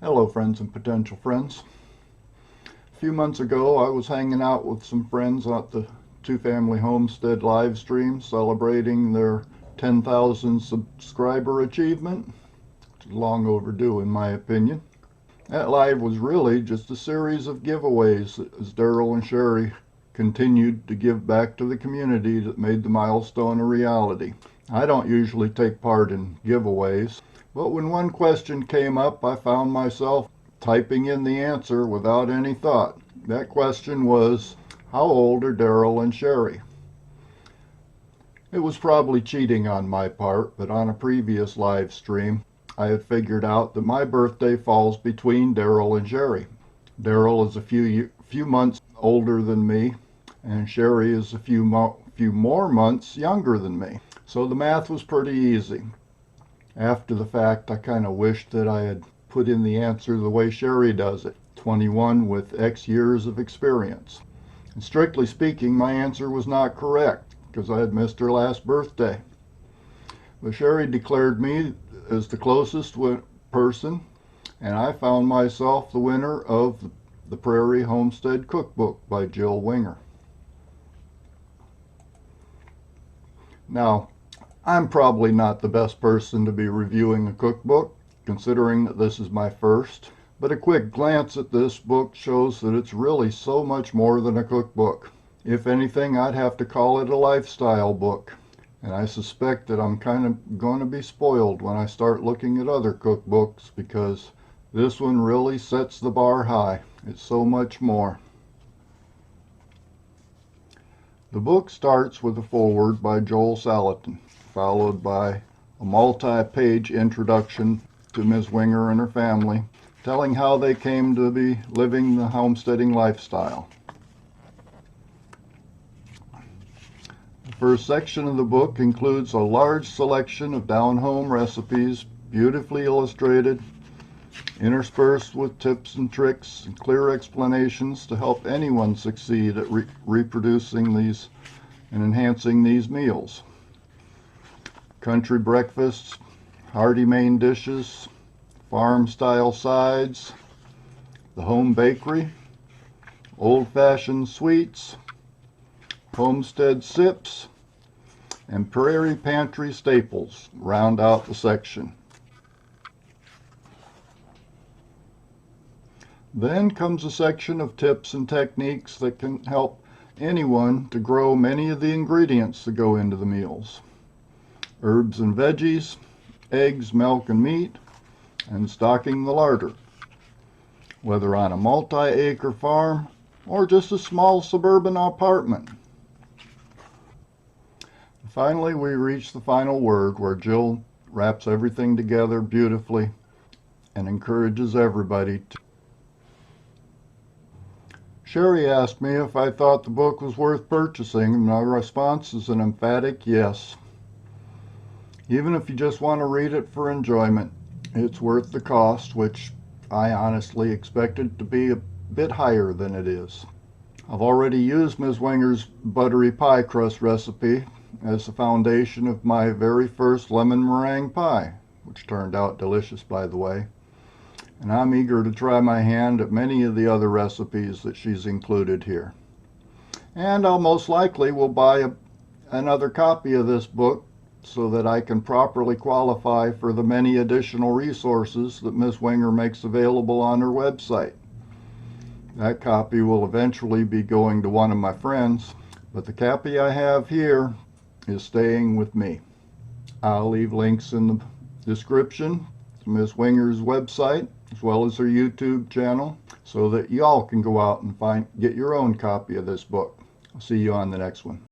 Hello friends and potential friends. A few months ago I was hanging out with some friends at the Two Family Homestead live stream celebrating their 10,000 subscriber achievement. It's long overdue in my opinion. That live was really just a series of giveaways as Daryl and Sherry continued to give back to the community that made the milestone a reality. I don't usually take part in giveaways, but when one question came up, I found myself typing in the answer without any thought. That question was, how old are Daryl and Sherry? It was probably cheating on my part, but on a previous live stream, I had figured out that my birthday falls between Daryl and Sherry. Daryl is a few months older than me, and Sherry is a few more months younger than me. So the math was pretty easy. After the fact, I kind of wished that I had put in the answer the way Sherry does it, 21 with X years of experience. And strictly speaking, my answer was not correct because I had missed her last birthday. But Sherry declared me as the closest person, and I found myself the winner of the Prairie Homestead Cookbook by Jill Winger. Now, I'm probably not the best person to be reviewing a cookbook, considering that this is my first, but a quick glance at this book shows that it's really so much more than a cookbook. If anything, I'd have to call it a lifestyle book, and I suspect that I'm kind of going to be spoiled when I start looking at other cookbooks because this one really sets the bar high. It's so much more. The book starts with a foreword by Joel Salatin, followed by a multi-page introduction to Ms. Winger and her family, telling how they came to be living the homesteading lifestyle. The first section of the book includes a large selection of down-home recipes, beautifully illustrated, interspersed with tips and tricks and clear explanations to help anyone succeed at reproducing these and enhancing these meals. Country breakfasts, hearty main dishes, farm-style sides, the home bakery, old-fashioned sweets, homestead sips, and prairie pantry staples round out the section. Then comes a section of tips and techniques that can help anyone to grow many of the ingredients that go into the meals. Herbs and veggies, eggs, milk and meat, and stocking the larder, whether on a multi-acre farm or just a small suburban apartment. Finally, we reach the final word where Jill wraps everything together beautifully and encourages everybody to. Sherry asked me if I thought the book was worth purchasing, and my response is an emphatic yes. Even if you just want to read it for enjoyment, it's worth the cost, which I honestly expected to be a bit higher than it is. I've already used Ms. Winger's buttery pie crust recipe as the foundation of my very first lemon meringue pie, which turned out delicious, by the way. And I'm eager to try my hand at many of the other recipes that she's included here. And I'll most likely will buy another copy of this book so that I can properly qualify for the many additional resources that Ms. Winger makes available on her website. That copy will eventually be going to one of my friends, but the copy I have here is staying with me. I'll leave links in the description to Ms. Winger's website as well as her YouTube channel so that y'all can go out and get your own copy of this book. I'll see you on the next one.